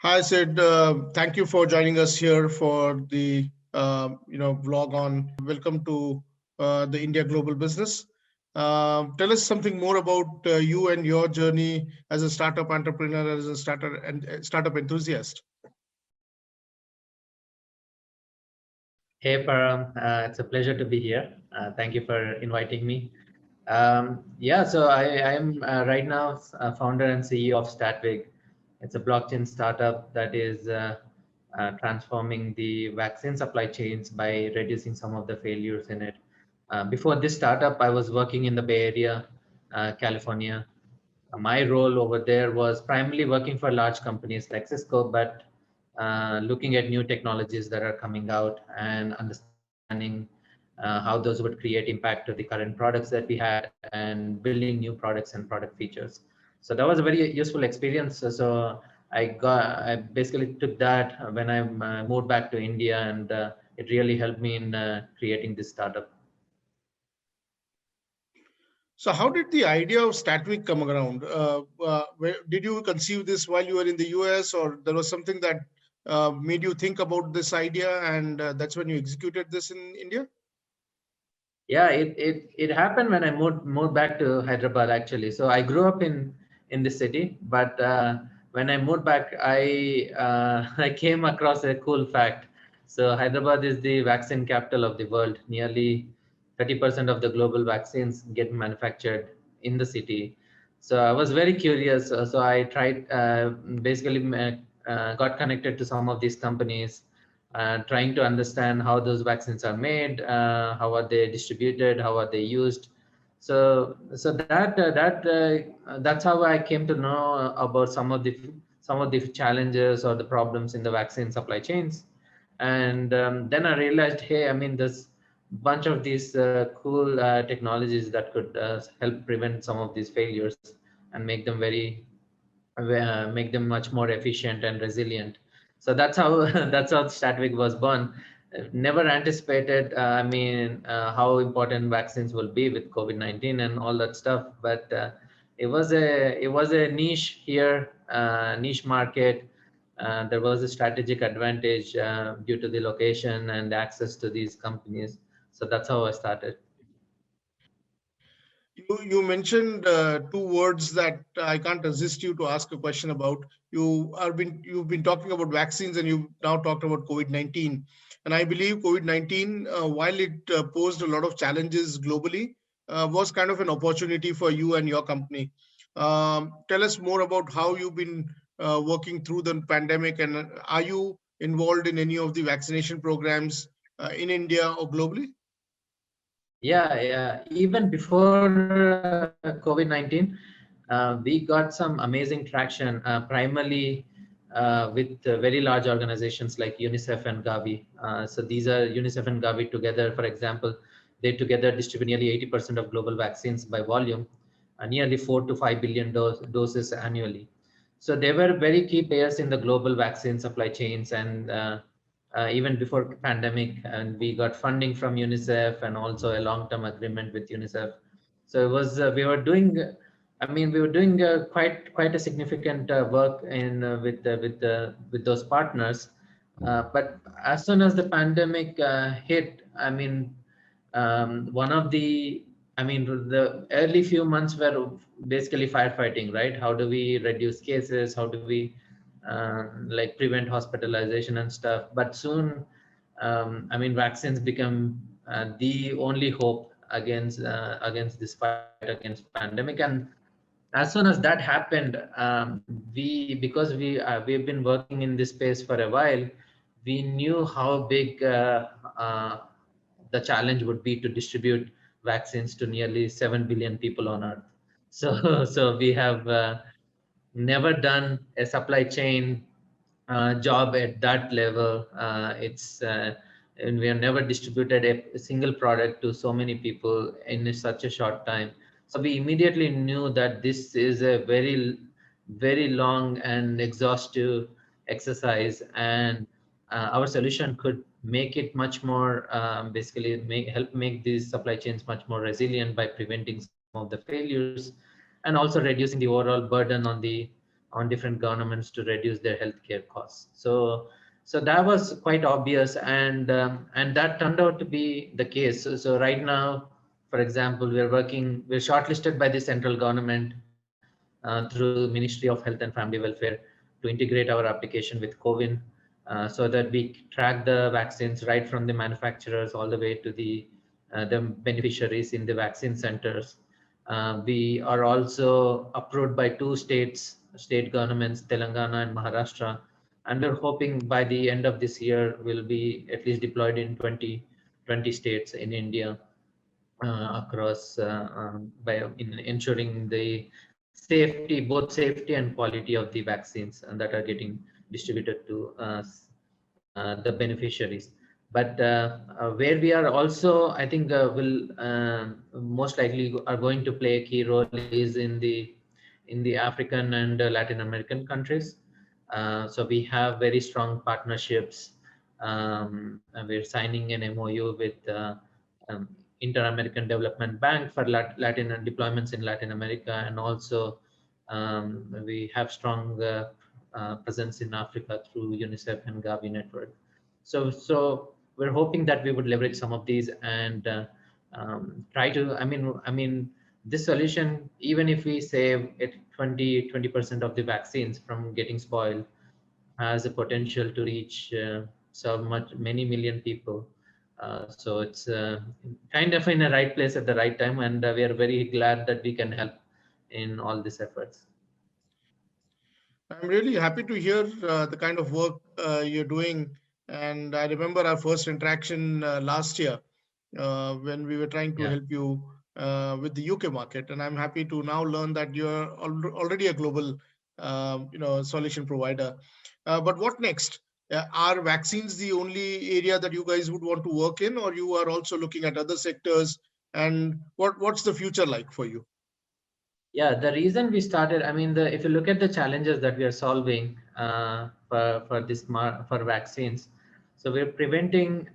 Hi, Sid. Thank you for joining us here for the vlog on. Welcome to the India Global Business. Tell us something more about you and your journey as a startup entrepreneur, as a startup enthusiast. Hey Param, it's a pleasure to be here. Thank you for inviting me. Yeah, so I am right now founder and CEO of Statwig. It's a blockchain startup that is transforming the vaccine supply chains by reducing some of the failures in it. Before this startup, I was working in the Bay Area, California. My role over there was primarily working for large companies like Cisco, but looking at new technologies that are coming out and understanding how those would create impact to the current products that we had and building new products and product features. So that was a very useful experience. So I basically took that when I moved back to India, and it really helped me in creating this startup. So, how did the idea of Statwick come around? Did you conceive this while you were in the US, or there was something that made you think about this idea, and that's when you executed this in India? Yeah, it happened when I moved back to Hyderabad actually. So I grew up in the city, but when I moved back, I I came across a cool fact. So Hyderabad is the vaccine capital of the world. Nearly 30% of the global vaccines get manufactured in the city. So I was very curious. So I tried basically got connected to some of these companies, trying to understand how those vaccines are made, how are they distributed, how are they used. So that's how I came to know about some of the challenges or the problems in the vaccine supply chains. And then I realized, hey, I mean, there's bunch of these cool technologies that could help prevent some of these failures and make them much more efficient and resilient. So that's how that's how Statwick was born. Never anticipated, how important vaccines will be with COVID-19 and all that stuff. But it was a niche here, niche market. There was a strategic advantage due to the location and access to these companies. So that's how I started. You mentioned two words that I can't resist you to ask a question about. You've been talking about vaccines, and you've now talked about COVID-19. And I believe COVID-19, while it posed a lot of challenges globally, was kind of an opportunity for you and your company. Tell us more about how you've been working through the pandemic, and are you involved in any of the vaccination programs in India or globally? Yeah, yeah. Even before COVID-19, we got some amazing traction, primarily with very large organizations like UNICEF and Gavi. So these are UNICEF and Gavi together, for example, they together distribute nearly 80% of global vaccines by volume, nearly 4 to 5 billion doses annually. So they were very key players in the global vaccine supply chains, and even before pandemic, and we got funding from UNICEF and also a long-term agreement with UNICEF. So it was we were doing quite a significant work in with those partners. But as soon as the pandemic hit, one of the the early few months were basically firefighting, right? How do we reduce cases? How do we like prevent hospitalization and stuff? But soon, vaccines become the only hope against this fight against pandemic. And as soon as that happened, we because we've been working in this space for a while, we knew how big the challenge would be to distribute vaccines to nearly 7 billion people on earth. So so we have never done a supply chain job at that level. It's And we have never distributed a single product to so many people in such a short time. So we immediately knew that this is a very long and exhaustive exercise, and our solution could make it much more help make these supply chains much more resilient by preventing some of the failures and also reducing the overall burden on the on different governments to reduce their healthcare costs. So that was quite obvious, and that turned out to be the case. So right now, for example, we're shortlisted by the central government through Ministry of Health and Family Welfare to integrate our application with CoWIN, so that we track the vaccines right from the manufacturers all the way to the beneficiaries in the vaccine centers. We are also approved by two state governments, Telangana and Maharashtra, and we're hoping by the end of this year we'll be at least deployed in 20 states in India, across by ensuring the safety, both safety and quality of the vaccines that are getting distributed to the beneficiaries. But where we are also, I think, will most likely are going to play a key role is in the African and Latin American countries. So we have very strong partnerships. And we're signing an MOU with um, Inter-American Development Bank for Latin deployments in Latin America, and also we have strong presence in Africa through UNICEF and Gavi network. So we're hoping that we would leverage some of these and try to. I mean, this solution, even if we save it 20% of the vaccines from getting spoiled, has a potential to reach many million people. So it's kind of in the right place at the right time, and we are very glad that we can help in all these efforts. I'm really happy to hear the kind of work you're doing. And I remember our first interaction last year when we were trying to Yeah. help you with the UK market. And I'm happy to now learn that you're already a global, solution provider. But what next? Are vaccines the only area that you guys would want to work in, or you are also looking at other sectors? And what's the future like for you? Yeah, the reason we started, if you look at the challenges that we are solving for vaccines, so we're preventing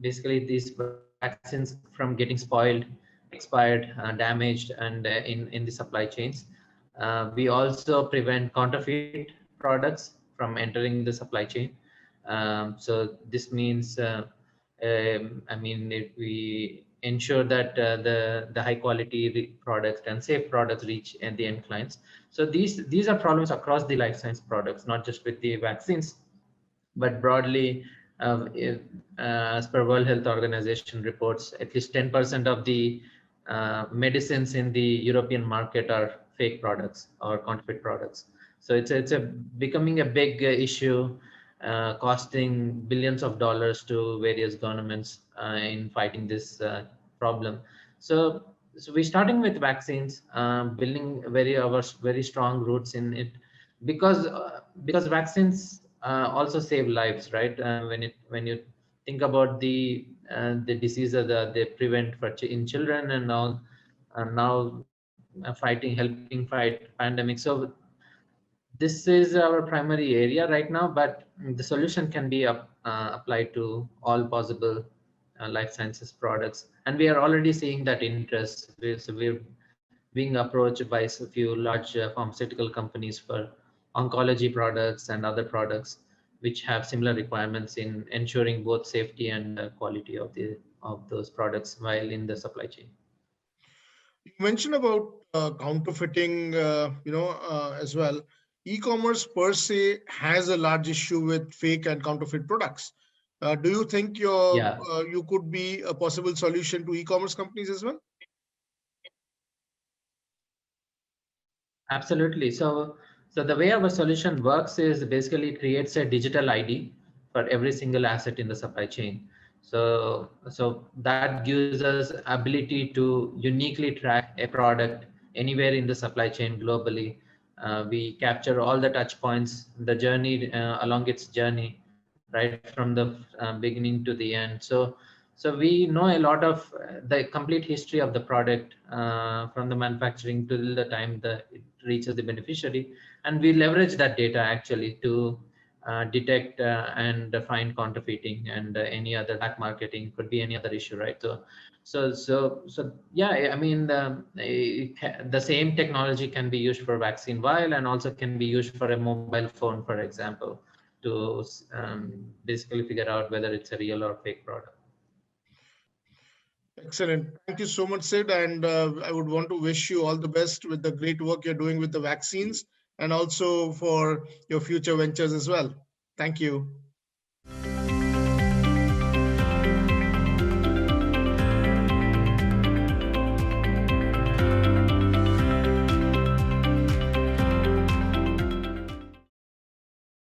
basically these vaccines from getting spoiled, expired, damaged, and in the supply chains. We also prevent counterfeit products from entering the supply chain. So this means, if we ensure that the high quality products and safe products reach the end clients. So these are problems across the life science products, not just with the vaccines, but broadly. As per World Health Organization reports, at least 10% of the medicines in the European market are fake products or counterfeit products. So it's a becoming a big issue, costing billions of dollars to various governments in fighting this problem. So we're starting with vaccines, building our very strong roots in it, because vaccines also save lives, right? When you think about the diseases that they prevent in children and all, and now helping fight pandemic. So this is our primary area right now, but the solution can be applied to all possible life sciences products, and we are already seeing that interest. So we're being approached by a few large pharmaceutical companies for oncology products and other products which have similar requirements in ensuring both safety and quality of those products while in the supply chain. You mentioned about counterfeiting, as well. E-commerce per se has a large issue with fake and counterfeit products. Do you think Yeah, you could be a possible solution to e-commerce companies as well? absolutely. So the way our solution works is basically it creates a digital ID for every single asset in the supply chain. So that gives us ability to uniquely track a product anywhere in the supply chain globally. We capture all the touch points, the journey along its journey, right from the beginning to the end. So we know a lot of the complete history of the product, from the manufacturing till the time that it reaches the beneficiary, and we leverage that data actually to detect and find counterfeiting and any other black marketing, could be any other issue, right? So yeah, I mean, the same technology can be used for vaccine vial and also can be used for a mobile phone, for example, to basically figure out whether it's a real or fake product. Excellent. Thank you so much, Sid. And I would want to wish you all the best with the great work you're doing with the vaccines and also for your future ventures as well. Thank you.